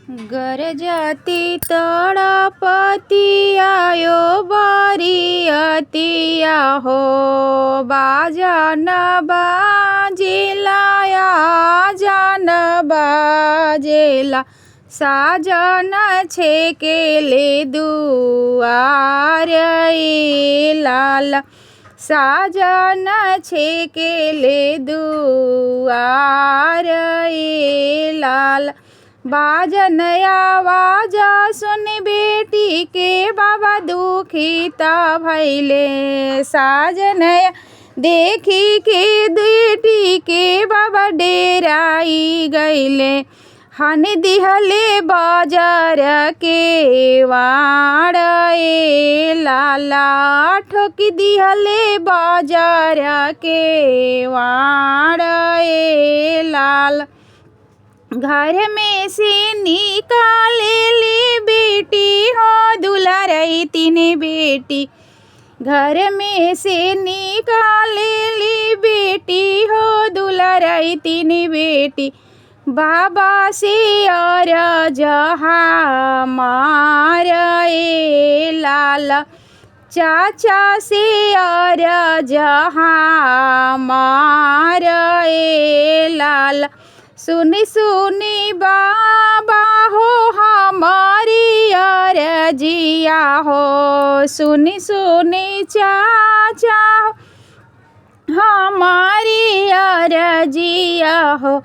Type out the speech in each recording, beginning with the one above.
गरजती तड़पती आयो बारियतिया हो, बाजन बाजेला आजन बाजेला, साजन छेकेले दुआर ए लाला, साजन छेकेले दुआर ए लाला। बाजन आवाज सुन बेटी के बाबा दुखित भैले, साजन देखी के बेटी के बाबा डेराई गईले, हन दिहले बाजार के वाड़ ए लाला, ठोकी दिहले बाजार के वाड़ ए लाला। घर में से निकाले ले बेटी हो दुलारई तीन बेटी, घर में से निकाले ले बेटी हो दुलारई तीन बेटी, बाबा से और जहा मार ए लाला, चाचा से और जहा मार ए लाला। सुनी सुनी बाबा हो हमारी अर्जिया हो, सुनी सुनी चाचा हो हमारी अर्जिया हो,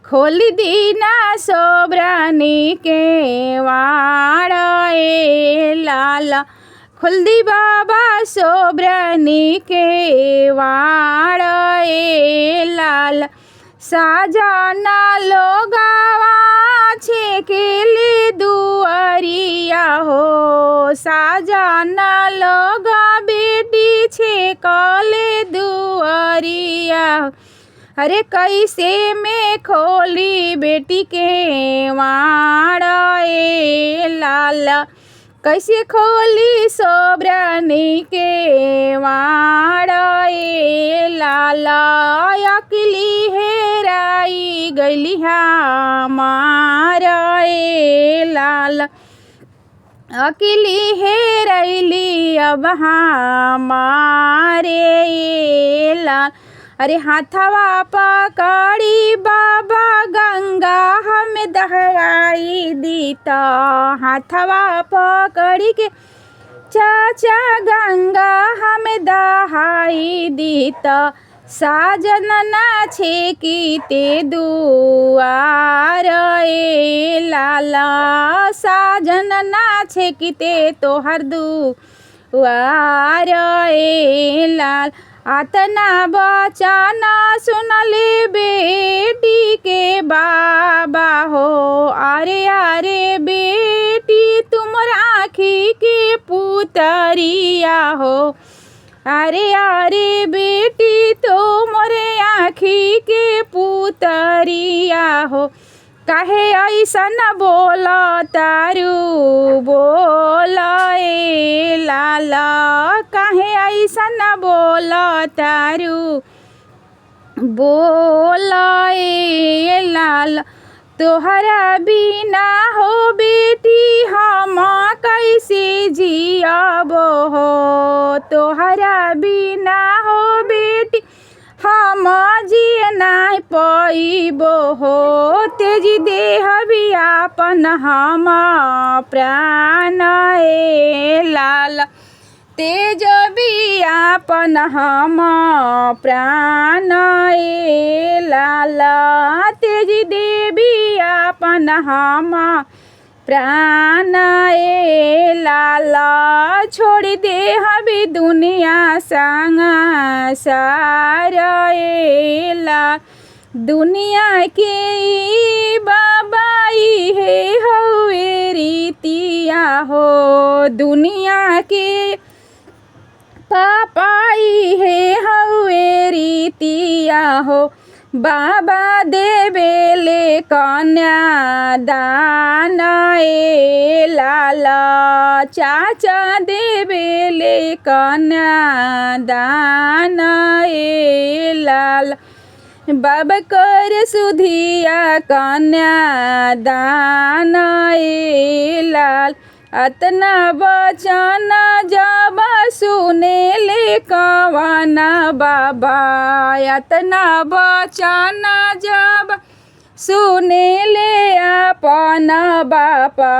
खोल दीना सोबरानी के वाड़ ए लाला, खोल दी बाबा सोबरानी के वाड़ ए लाला। साजना लोगावा छेकेले दुआरिया हो, साजना लोगा बेटी छेकले दुआरिया हो, अरे कैसे में खोली बेटी के वाड़ ए लाला, कैसे खोली सोबरानी के वाड़ ए लाला। अकली हेराई गईली हमार ए लाला, अकली हेरैली अब हमारे ए लाल। अरे हाथवा पकड़ी बाबा गंगा हम दहवाई दीता, हाथवा पकड़ी के चाचा गंगा हम दहाई दीता, साजन ना छेकीते दुआर ए लाला, साजन ना छेकीते तोहर दुआर ए लाल। आतना बचाना सुनले बेटी के बाबा हो, अरे अरे बेटी तुमर आँखी के पुतरिया हो, अरे अरे बेटी तो मोरे आँखी के पुतरिया हो, काहे ऐसन बोला तारू बोला ए लाला, काहे ऐसन बोला तारू बोला ए लाला। तोहरा बिना हो बेटी हम कैसे जियाबो हो, तोहरा बिना हो बेटी हम जिए नहीं पाइबो हो, तेज देह बियापन हम प्राण ए लाला, तेज बियापन हम प्राण ए लाला, तेज देवी आपन हम प्राण ए लाला। छोड़ दे हबी दुनिया संग सारा ए ला, दुनिया के बाबाई है हवे रीतिया हो, दुनिया के पापाई है हवे रीतिया हो, बाबा देवेले कन्या दान ए लाला, चाचा देवेले कन्या दान ए लाला, बाबा कर सुधिया कन्या दान अतना वचन जब सुनेले कवन बाबा, अतना वचन जब सुनेले अपन बापा,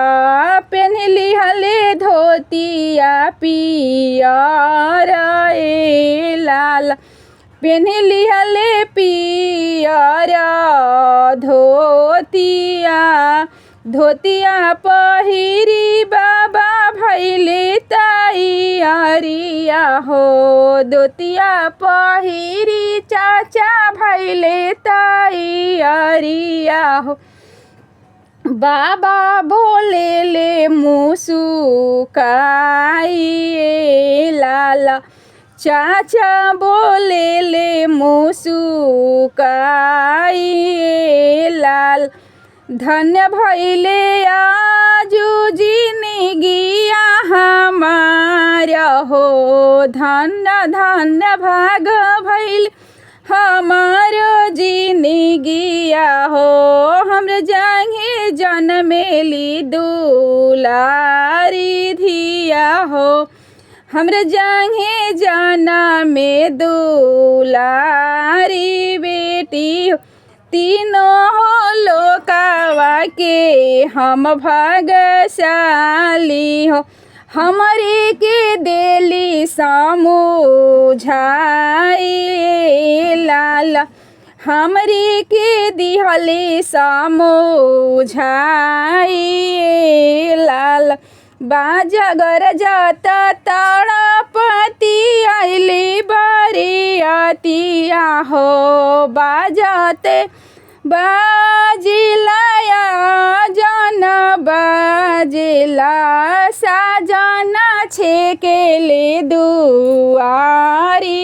पेन्हली हले धोतिया पियर ए लाल, पेन्हली हले पियर धोतिया, धोतिया पहिरी बाबा भैले तैयारिया हो, धोतिया पहिरी चाचा भैले तैयारिया हो। बाबा बोले ले मुसुकाइए लाल, चाचा बोले ले मुसुकाइए लाल, धन्य भैले आजू जिनगिया हमारा हो, धन्य धन्य भाग भैल हमारो जिनगिया हो। हमरे जांघे जनमेली दुलारी धिया हो, हमरे जांघे जनमे दुलारी बेटी हो, तीनों हो लोकावा के हम भाग्यशाली हो, हमरे के देली समझाई लाल, हमरे के दिहली समझाई लाल। बाजा गरजत तड़पती आइली बरियतिया हो, बाजते बाजिलाया जन बाजिला, साजना छेकेले दुआरी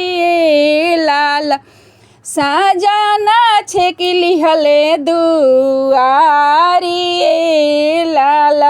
लाल, साजना छेकली हले दुआरी लाल।